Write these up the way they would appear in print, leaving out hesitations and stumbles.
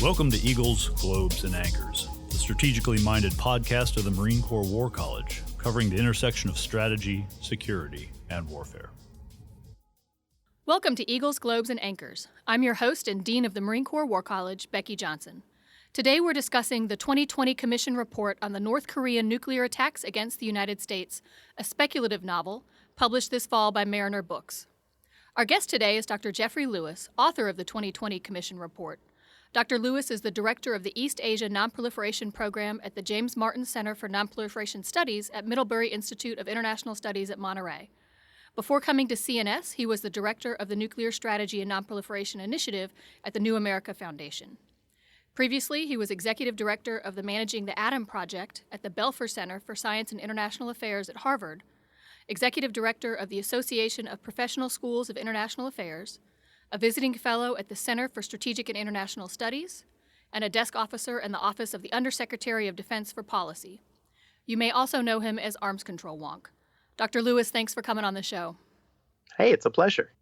Welcome to Eagles, Globes, and Anchors, the strategically minded podcast of the Marine Corps War College, covering the intersection of strategy, security, and warfare. Welcome to Eagles, Globes, and Anchors. I'm your host and Dean of the Marine Corps War College, Becky Johnson. Today we're discussing the 2020 Commission Report on the North Korean nuclear attacks against the United States, a speculative novel published this fall by Mariner Books. Our guest today is Dr. Jeffrey Lewis, author of the 2020 Commission Report. Dr. Lewis is the director of the East Asia Nonproliferation Program at the James Martin Center for Nonproliferation Studies at Middlebury Institute of International Studies at Monterey. Before coming to CNS, he was the director of the Nuclear Strategy and Nonproliferation Initiative at the New America Foundation. Previously, he was executive director of the Managing the Atom Project at the Belfer Center for Science and International Affairs at Harvard, executive director of the Association of Professional Schools of International Affairs, a visiting fellow at the Center for Strategic and International Studies, and a desk officer in the Office of the Undersecretary of Defense for Policy. You may also know him as Arms Control Wonk. Dr. Lewis, thanks for coming on the show. Hey, it's a pleasure.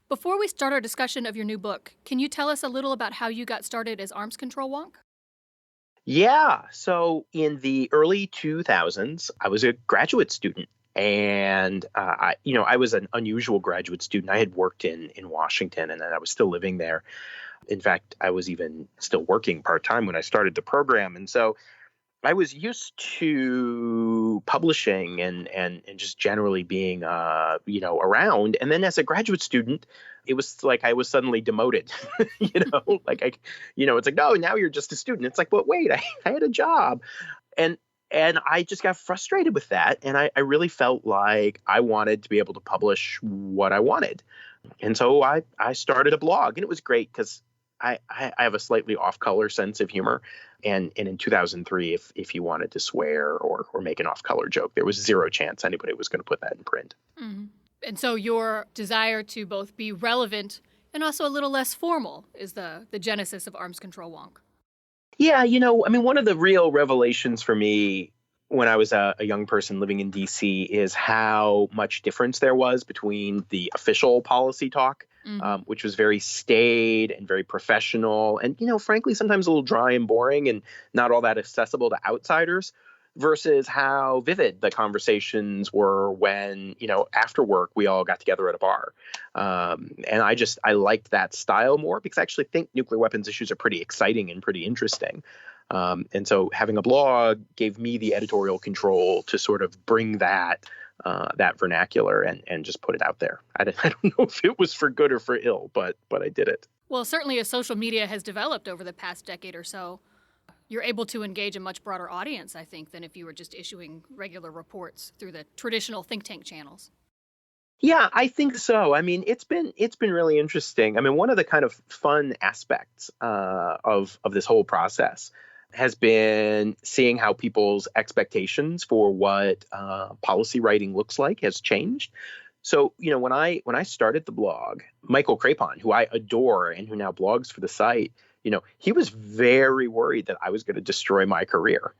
Before we start our discussion of your new book, can you tell us a little about how you got started as Arms Control Wonk? Yeah, so in the early 2000s, I was a graduate student. And, I was an unusual graduate student. I had worked in Washington, and then I was still living there. In fact, I was even still working part-time when I started the program. And so I was used to publishing and just generally being, around. And then as a graduate student, it was like I was suddenly demoted, it's like, no, now you're just a student. It's like, but wait, I had a job. And I just got frustrated with that. And I really felt like I wanted to be able to publish what I wanted. And so I started a blog, and it was great because I have a slightly off-color sense of humor. And in 2003, if you wanted to swear or make an off-color joke, there was zero chance anybody was going to put that in print. Mm-hmm. And so your desire to both be relevant and also a little less formal is the genesis of Arms Control Wonk. Yeah, one of the real revelations for me when I was a young person living in D.C. is how much difference there was between the official policy talk, which was very staid and very professional and, frankly, sometimes a little dry and boring and not all that accessible to outsiders, versus how vivid the conversations were when, after work, we all got together at a bar. And I liked that style more because I actually think nuclear weapons issues are pretty exciting and pretty interesting. And so having a blog gave me the editorial control to sort of bring that vernacular and just put it out there. I don't know if it was for good or for ill, but I did it. Well, certainly as social media has developed over the past decade or so, you're able to engage a much broader audience, I think, than if you were just issuing regular reports through the traditional think tank channels. Yeah, I think so. I mean, it's been really interesting. I mean, one of the kind of fun aspects of this whole process has been seeing how people's expectations for what policy writing looks like has changed. So, when I started the blog, Michael Crapon, who I adore and who now blogs for the site, he was very worried that I was going to destroy my career,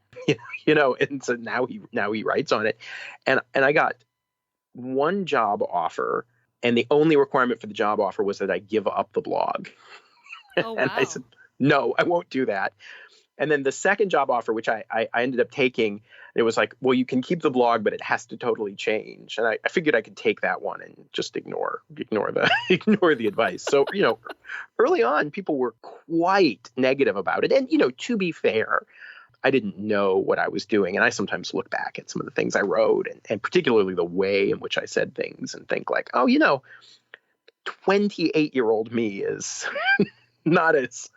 and so now he writes on it. And I got one job offer, and the only requirement for the job offer was that I give up the blog. Oh, wow. And I said, no, I won't do that. And then the second job offer, which I ended up taking, it was like, well, you can keep the blog, but it has to totally change. And I figured I could take that one and just ignore the advice. So, early on, people were quite negative about it. And, to be fair, I didn't know what I was doing. And I sometimes look back at some of the things I wrote and particularly the way in which I said things and think like, oh, 28-year-old me is not as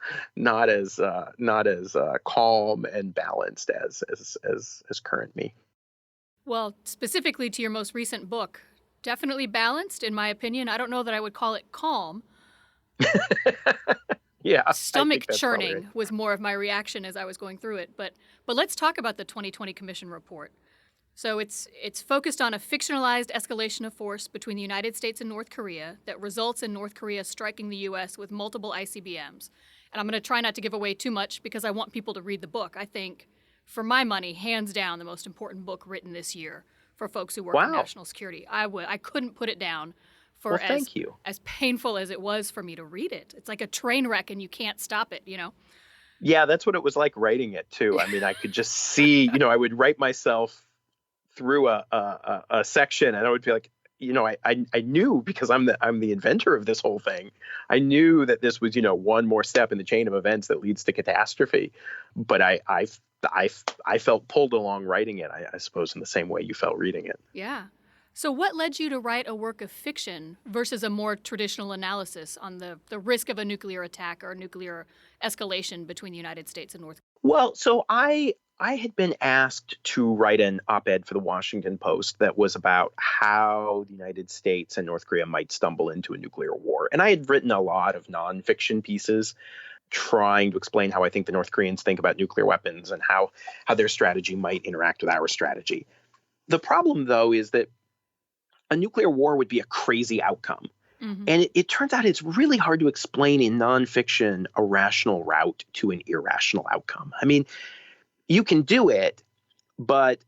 calm and balanced as current me. Well, specifically to your most recent book, definitely balanced, in my opinion. I don't know that I would call it calm. Yeah, stomach churning right. Was more of my reaction as I was going through it. But let's talk about the 2020 Commission Report. So it's focused on a fictionalized escalation of force between the United States and North Korea that results in North Korea striking the U.S. with multiple ICBMs. And I'm going to try not to give away too much because I want people to read the book. I think, for my money, hands down, the most important book written this year for folks who work in national security. I couldn't put it down for thank you. As painful as it was for me to read it. It's like a train wreck and you can't stop it, Yeah, that's what it was like writing it too. I mean, I could just see, I would write myself through a section, and I would be like, I knew, because I'm the inventor of this whole thing. I knew that this was, one more step in the chain of events that leads to catastrophe. But I felt pulled along writing it, I suppose, in the same way you felt reading it. Yeah. So what led you to write a work of fiction versus a more traditional analysis on the risk of a nuclear attack or nuclear escalation between the United States and North Korea? Well, so I had been asked to write an op-ed for the Washington Post that was about how the United States and North Korea might stumble into a nuclear war. And I had written a lot of nonfiction pieces trying to explain how I think the North Koreans think about nuclear weapons and how their strategy might interact with our strategy. The problem, though, is that a nuclear war would be a crazy outcome. Mm-hmm. And it turns out it's really hard to explain in nonfiction a rational route to an irrational outcome. I mean, you can do it, but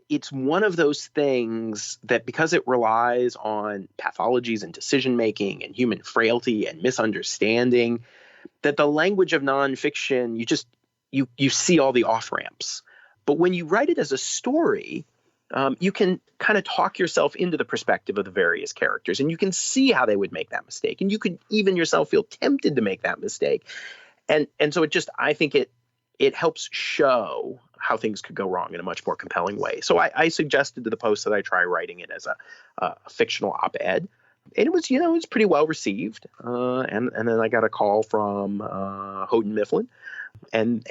it's one of those things that, because it relies on pathologies and decision-making and human frailty and misunderstanding, that the language of nonfiction, you see all the off-ramps. But when you write it as a story, you can kind of talk yourself into the perspective of the various characters, and you can see how they would make that mistake. And you could even yourself feel tempted to make that mistake. And so I think it helps show how things could go wrong in a much more compelling way. So I suggested to the Post that I try writing it as a fictional op-ed. And it was pretty well received. And then I got a call from Houghton Mifflin. And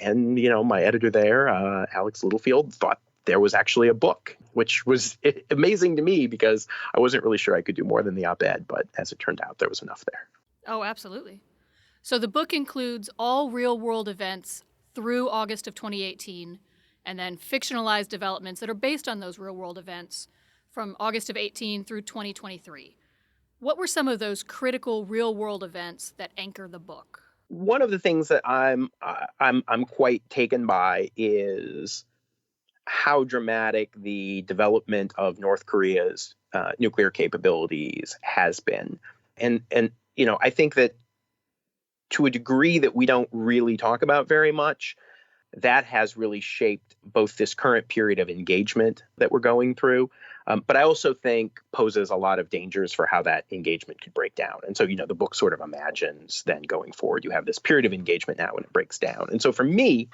my editor there, Alex Littlefield, thought there was actually a book, which was amazing to me because I wasn't really sure I could do more than the op-ed. But as it turned out, there was enough there. Oh, absolutely. So the book includes all real-world events through August of 2018, and then fictionalized developments that are based on those real-world events from August of 18 through 2023. What were some of those critical real-world events that anchor the book? One of the things that I'm quite taken by is how dramatic the development of North Korea's nuclear capabilities has been, and I think that to a degree that we don't really talk about very much, that has really shaped both this current period of engagement that we're going through. But I also think poses a lot of dangers for how that engagement could break down. And so, the book sort of imagines then going forward, you have this period of engagement now and it breaks down. And so for me,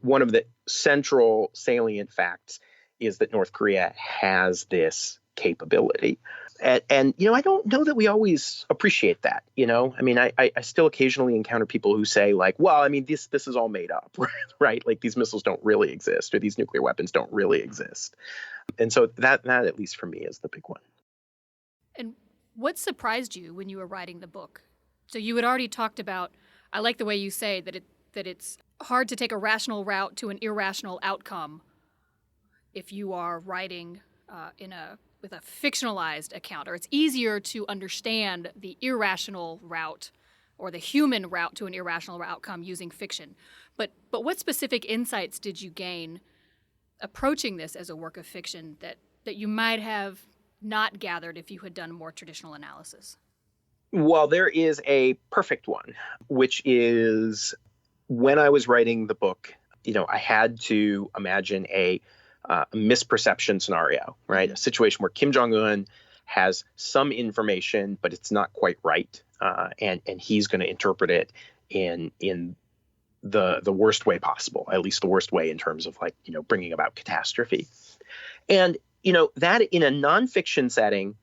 one of the central salient facts is that North Korea has this capability. And I don't know that we always appreciate that. I mean, I still occasionally encounter people who say, like, well, I mean, this is all made up, right? Like, these missiles don't really exist, or these nuclear weapons don't really exist. And so that at least for me, is the big one. And what surprised you when you were writing the book? So you had already talked about, I like the way you say that it's hard to take a rational route to an irrational outcome if you are writing with a fictionalized account, or it's easier to understand the irrational route or the human route to an irrational outcome using fiction. But what specific insights did you gain approaching this as a work of fiction that you might have not gathered if you had done more traditional analysis? Well, there is a perfect one, which is when I was writing the book, I had to imagine a misperception scenario, right? A situation where Kim Jong-un has some information, but it's not quite right, and he's going to interpret it in the worst way possible, at least the worst way in terms of bringing about catastrophe. And that in a nonfiction setting,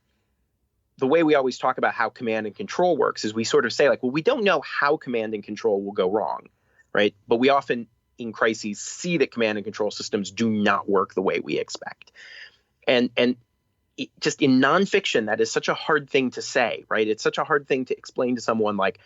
the way we always talk about how command and control works is we sort of say, like, well, we don't know how command and control will go wrong, right? But we often in crises see that command and control systems do not work the way we expect. And just in nonfiction, that is such a hard thing to say, right? It's such a hard thing to explain to someone, like,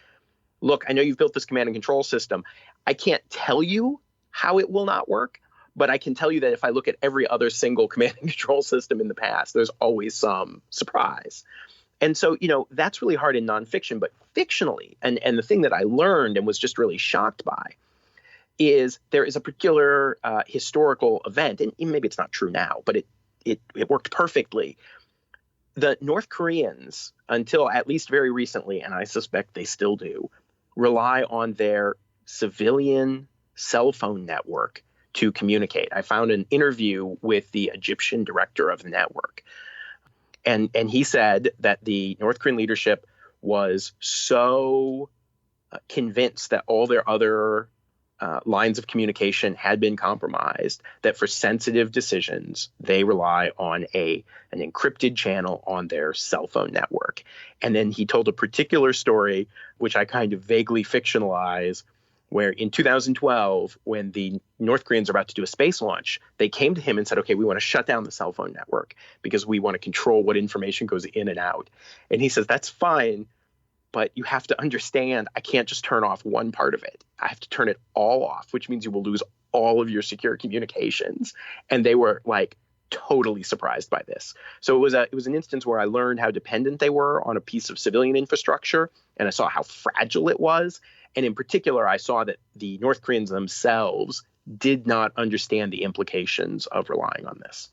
look, I know you've built this command and control system. I can't tell you how it will not work, but I can tell you that if I look at every other single command and control system in the past, there's always some surprise. And so, that's really hard in nonfiction, but fictionally, and the thing that I learned and was just really shocked by is there is a particular historical event, and maybe it's not true now, but it worked perfectly. The North Koreans, until at least very recently, and I suspect they still do, rely on their civilian cell phone network to communicate. I found an interview with the Egyptian director of the network. And he said that the North Korean leadership was so convinced that all their other lines of communication had been compromised that for sensitive decisions, they rely on an encrypted channel on their cell phone network. And then he told a particular story, which I kind of vaguely fictionalize, where in 2012, when the North Koreans are about to do a space launch, they came to him and said, okay, we want to shut down the cell phone network because we want to control what information goes in and out. And he says, that's fine, but you have to understand, I can't just turn off one part of it. I have to turn it all off, which means you will lose all of your secure communications. And they were like totally surprised by this. So it was an instance where I learned how dependent they were on a piece of civilian infrastructure, and I saw how fragile it was. And in particular, I saw that the North Koreans themselves did not understand the implications of relying on this.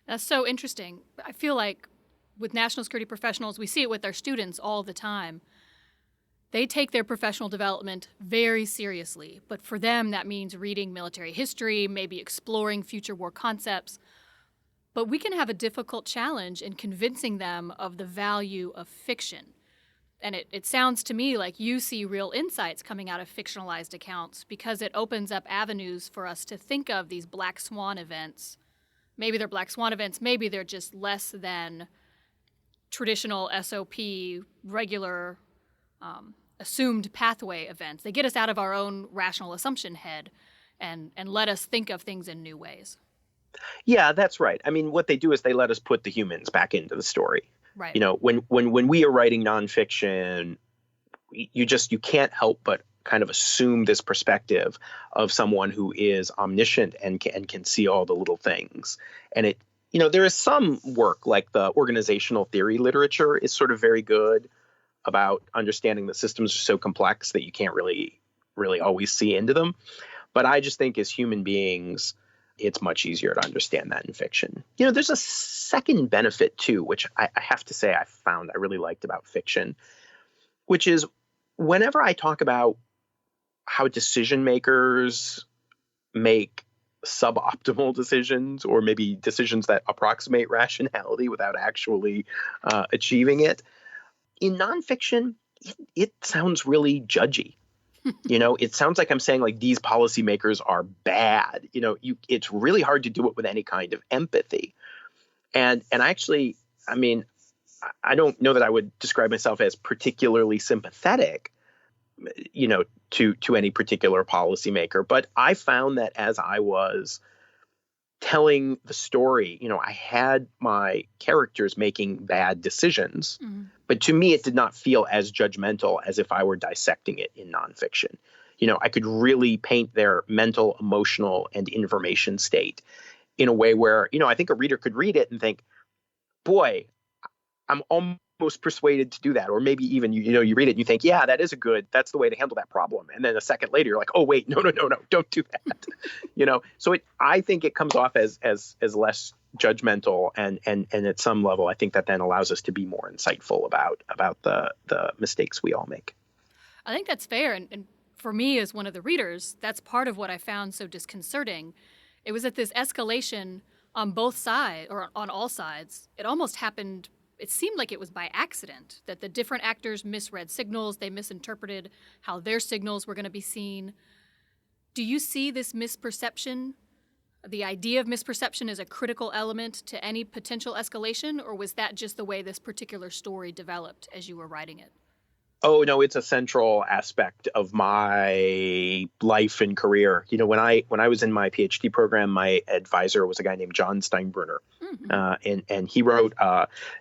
That's so interesting. I feel like with national security professionals, we see it with their students all the time. They take their professional development very seriously, but for them, that means reading military history, maybe exploring future war concepts. But we can have a difficult challenge in convincing them of the value of fiction. And it sounds to me like you see real insights coming out of fictionalized accounts because it opens up avenues for us to think of these black swan events. Maybe they're black swan events, maybe they're just less than traditional SOP, regular assumed pathway events. They get us out of our own rational assumption head and let us think of things in new ways. Yeah, that's right. I mean, what they do is they let us put the humans back into the story. Right. You know, when we are writing nonfiction, you can't help but kind of assume this perspective of someone who is omniscient and can see all the little things. And there is some work like the organizational theory literature is sort of very good about understanding that systems are so complex that you can't really always see into them. But I just think as human beings, it's much easier to understand that in fiction. There's a second benefit too, which I have to say I found I really liked about fiction, which is whenever I talk about how decision makers make suboptimal decisions or maybe decisions that approximate rationality without actually achieving it, in nonfiction, it sounds really judgy. It sounds like I'm saying like these policymakers are bad. It's really hard to do it with any kind of empathy. And actually, I mean, I don't know that I would describe myself as particularly sympathetic, to any particular policymaker. But I found that as I was telling the story, I had my characters making bad decisions. Mm-hmm. But to me, it did not feel as judgmental as if I were dissecting it in nonfiction. I could really paint their mental, emotional, and information state in a way where, I think a reader could read it and think, boy, I'm almost persuaded to do that. Or maybe even, you read it and you think, yeah, that's the way to handle that problem. And then a second later, you're like, oh, wait, no, don't do that. So I think it comes off as less judgmental. And at some level, I think that then allows us to be more insightful about the mistakes we all make. I think that's fair. And for me, as one of the readers, that's part of what I found so disconcerting. It was that this escalation on both sides, or on all sides, it almost happened. It seemed like it was by accident, that the different actors misread signals, they misinterpreted how their signals were going to be seen. Do you see this misperception, the idea of misperception as a critical element to any potential escalation, or was that just the way this particular story developed as you were writing it? Oh, no, it's a central aspect of my life and career. When I was in my PhD program, my advisor was a guy named John Steinbrunner. Mm-hmm. And he wrote,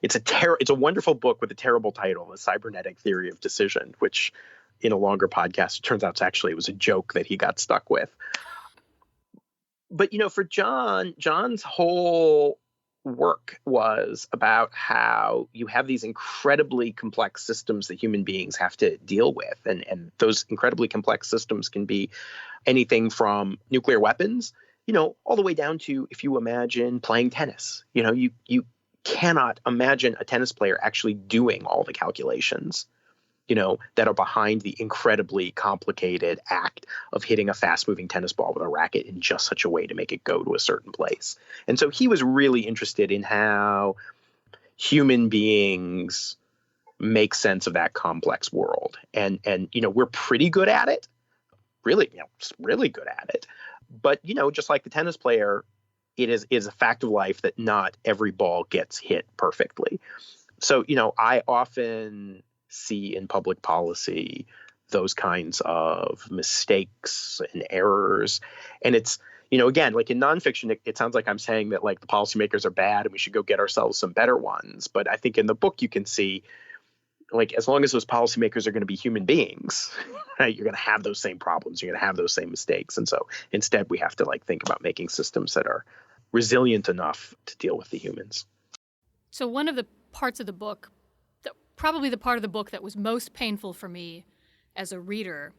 it's a wonderful book with a terrible title, The Cybernetic Theory of Decision, which in a longer podcast, it turns out it was a joke that he got stuck with. But, for John's whole work was about how you have these incredibly complex systems that human beings have to deal with. And those incredibly complex systems can be anything from nuclear weapons, all the way down to, if you imagine playing tennis, you cannot imagine a tennis player actually doing all the calculations that are behind the incredibly complicated act of hitting a fast-moving tennis ball with a racket in just such a way to make it go to a certain place. And so he was really interested in how human beings make sense of that complex world. And we're pretty good at it, really, just really good at it. But, just like the tennis player, it is a fact of life that not every ball gets hit perfectly. So, I often see in public policy those kinds of mistakes and errors. And it's, again, like in nonfiction, it sounds like I'm saying that like the policymakers are bad and we should go get ourselves some better ones. But I think in the book you can see, like, as long as those policymakers are going to be human beings, right, you're going to have those same problems. You're going to have those same mistakes. And so instead we have to think about making systems that are resilient enough to deal with the humans. So one of the parts of the book, probably the part of the book that was most painful for me as a reader,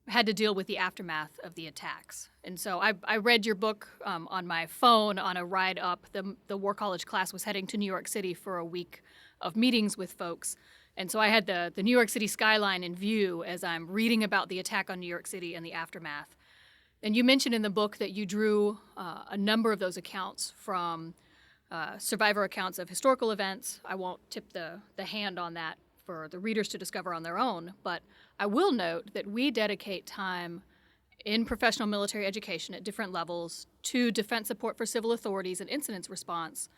had to deal with the aftermath of the attacks. And so I read your book on my phone on a ride up. The War College class was heading to New York City for a week of meetings with folks. And so I had the New York City skyline in view as I'm reading about the attack on New York City and the aftermath. And you mentioned in the book that you drew a number of those accounts from survivor accounts of historical events. I won't tip the hand on that for the readers to discover on their own, but I will note that we dedicate time in professional military education at different levels to defense support for civil authorities and incidents response.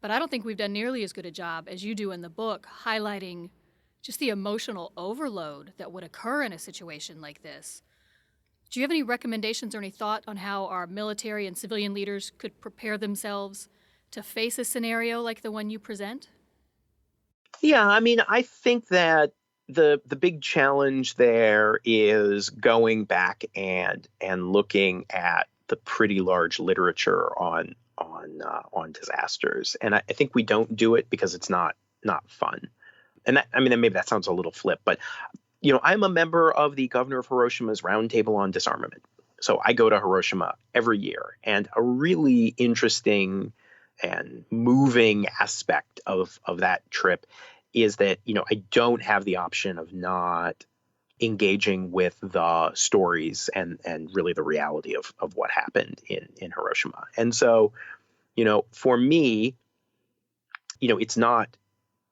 But I don't think we've done nearly as good a job as you do in the book highlighting just the emotional overload that would occur in a situation like this. Do you have any recommendations or any thought on how our military and civilian leaders could prepare themselves to face a scenario like the one you present? Yeah, I think that the big challenge there is going back and looking at the pretty large literature on disasters, and I think we don't do it because it's not fun. And maybe that sounds a little flip, but I'm a member of the governor of Hiroshima's Roundtable on Disarmament, so I go to Hiroshima every year, and a really interesting and moving aspect of that trip is that, I don't have the option of not engaging with the stories and really the reality of what happened in Hiroshima. And so, for me, it's not,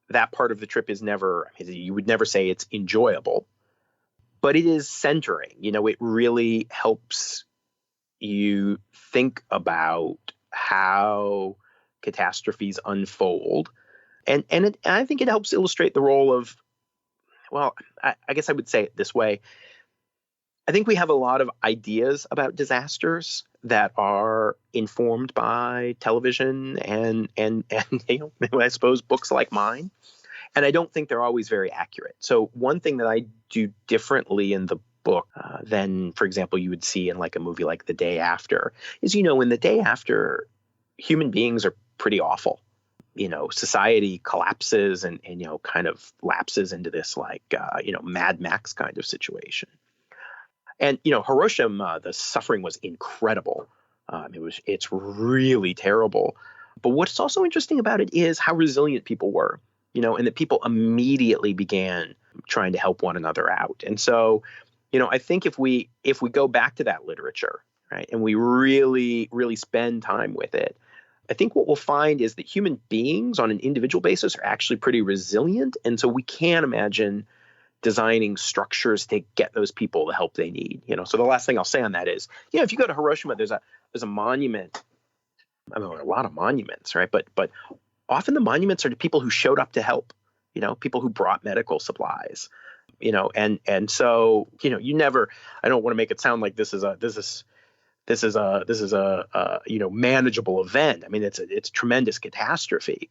that part of the trip is never, you would never say it's enjoyable, but it is centering. It really helps you think about how catastrophes unfold. And I think it helps illustrate the role of, well, I guess I would say it this way. I think we have a lot of ideas about disasters that are informed by television and I suppose books like mine. And I don't think they're always very accurate. So one thing that I do differently in the book than, for example, you would see in like a movie like The Day After is, in The Day After, human beings are pretty awful. Society collapses and kind of lapses into this Mad Max kind of situation. And, Hiroshima, the suffering was incredible. It's really terrible. But what's also interesting about it is how resilient people were, and that people immediately began trying to help one another out. And so, I think if we go back to that literature, right, and we really, really spend time with it, I think what we'll find is that human beings on an individual basis are actually pretty resilient. And so we can imagine designing structures to get those people the help they need. So the last thing I'll say on that is, if you go to Hiroshima, there's a monument. There are a lot of monuments, right? But often the monuments are to people who showed up to help, people who brought medical supplies, and so, you never, I don't want to make it sound like this is a manageable event. It's a tremendous catastrophe.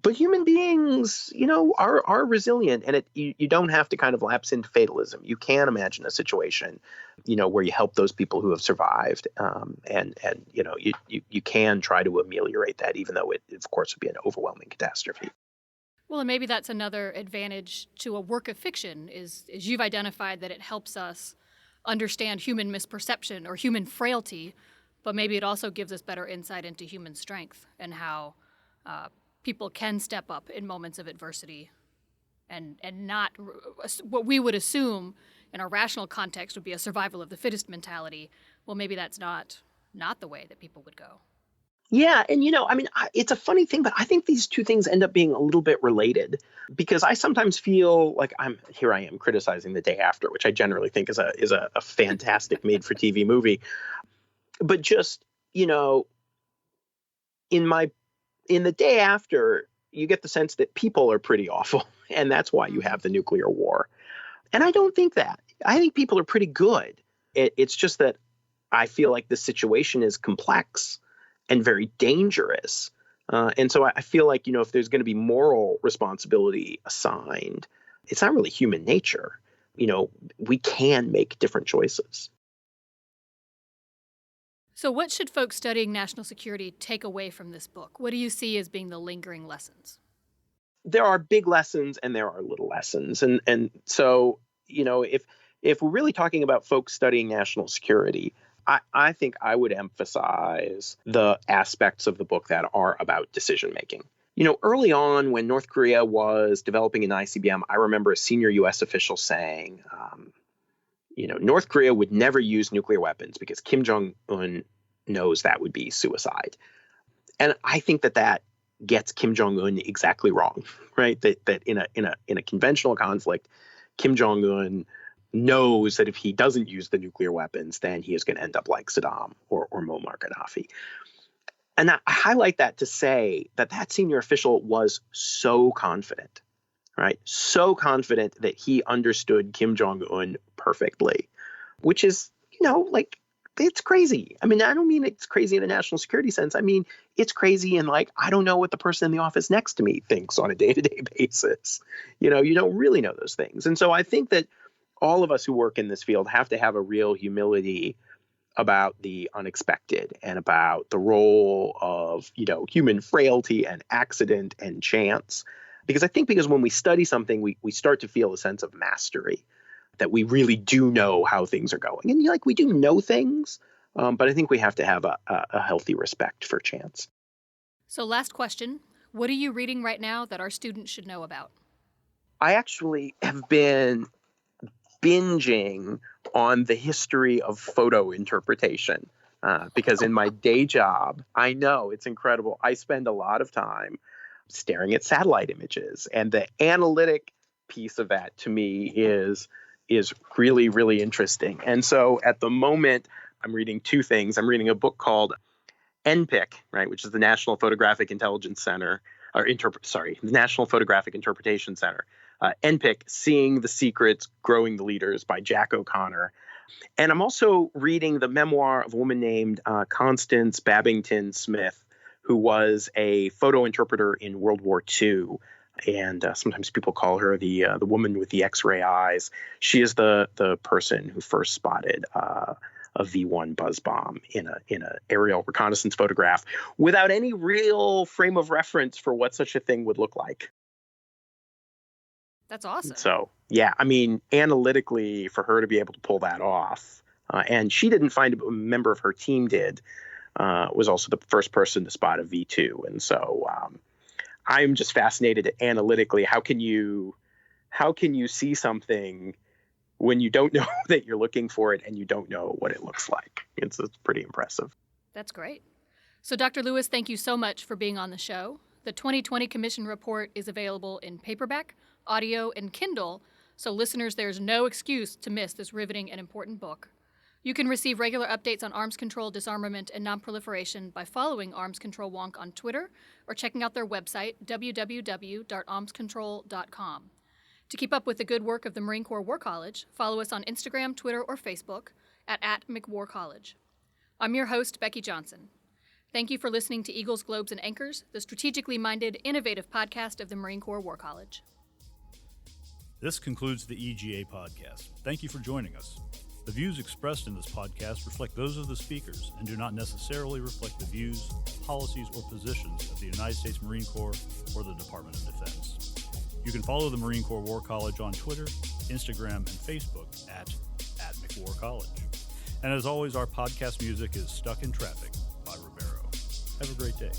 But human beings, are resilient, and you don't have to kind of lapse into fatalism. You can imagine a situation, where you help those people who have survived, and you can try to ameliorate that, even though it, of course, would be an overwhelming catastrophe. Well, and maybe that's another advantage to a work of fiction is you've identified that it helps us understand human misperception or human frailty, but maybe it also gives us better insight into human strength and how people can step up in moments of adversity and not what we would assume in a rational context would be a survival of the fittest mentality. Well, maybe that's not the way that people would go. Yeah. And, it's a funny thing, but I think these two things end up being a little bit related, because I sometimes feel like I am criticizing The Day After, which I generally think is a fantastic made for TV movie. But just, in The Day After, you get the sense that people are pretty awful, and that's why you have the nuclear war. And I don't think that. I think people are pretty good. It's just that I feel like the situation is complex and very dangerous. And so I feel like, if there's going to be moral responsibility assigned, it's not really human nature. We can make different choices. So what should folks studying national security take away from this book? What do you see as being the lingering lessons? There are big lessons and there are little lessons. And so, if we're really talking about folks studying national security, I think I would emphasize the aspects of the book that are about decision making. Early on when North Korea was developing an ICBM, I remember a senior U.S. official saying, North Korea would never use nuclear weapons because Kim Jong-un knows that would be suicide. And I think that gets Kim Jong-un exactly wrong, right? That in a conventional conflict, Kim Jong-un knows that if he doesn't use the nuclear weapons, then he is going to end up like Saddam or Muammar Gaddafi. And I highlight that to say that senior official was so confident, right? So confident that he understood Kim Jong-un perfectly, which is, it's crazy. I don't mean it's crazy in a national security sense. I mean, it's crazy in I don't know what the person in the office next to me thinks on a day-to-day basis. You don't really know those things. And so I think that all of us who work in this field have to have a real humility about the unexpected and about the role of, human frailty and accident and chance. Because when we study something, we start to feel a sense of mastery, that we really do know how things are going. And we do know things, but I think we have to have a healthy respect for chance. So last question, what are you reading right now that our students should know about? I actually have been binging on the history of photo interpretation because in my day job, I know it's incredible. I spend a lot of time staring at satellite images, and the analytic piece of that to me is really, really interesting. And so at the moment, I'm reading two things. I'm reading a book called NPIC, right, which is the National Photographic Intelligence Center, the National Photographic Interpretation Center. NPIC, Seeing the Secrets, Growing the Leaders by Jack O'Connor. And I'm also reading the memoir of a woman named Constance Babington Smith, who was a photo interpreter in World War II. And sometimes people call her the woman with the X-ray eyes. She is the person who first spotted a V-1 buzz bomb in a aerial reconnaissance photograph without any real frame of reference for what such a thing would look like. That's awesome. So, yeah, analytically, for her to be able to pull that off, and she didn't find a member of her team did, was also the first person to spot a V2. And so I'm just fascinated analytically. How can you see something when you don't know that you're looking for it and you don't know what it looks like? It's pretty impressive. That's great. So, Dr. Lewis, thank you so much for being on the show. The 2020 Commission Report is available in paperback, audio, and Kindle, so listeners, there's no excuse to miss this riveting and important book. You can receive regular updates on arms control, disarmament, and nonproliferation by following Arms Control Wonk on Twitter or checking out their website, www.armscontrol.com. To keep up with the good work of the Marine Corps War College, follow us on Instagram, Twitter, or Facebook at McWarCollege. I'm your host, Becky Johnson. Thank you for listening to Eagles, Globes, and Anchors, the strategically minded, innovative podcast of the Marine Corps War College. This concludes the EGA podcast. Thank you for joining us. The views expressed in this podcast reflect those of the speakers and do not necessarily reflect the views, policies, or positions of the United States Marine Corps or the Department of Defense. You can follow the Marine Corps War College on Twitter, Instagram, and Facebook at McWarCollege. And as always, our podcast music is Stuck in Traffic by Ribeiro. Have a great day.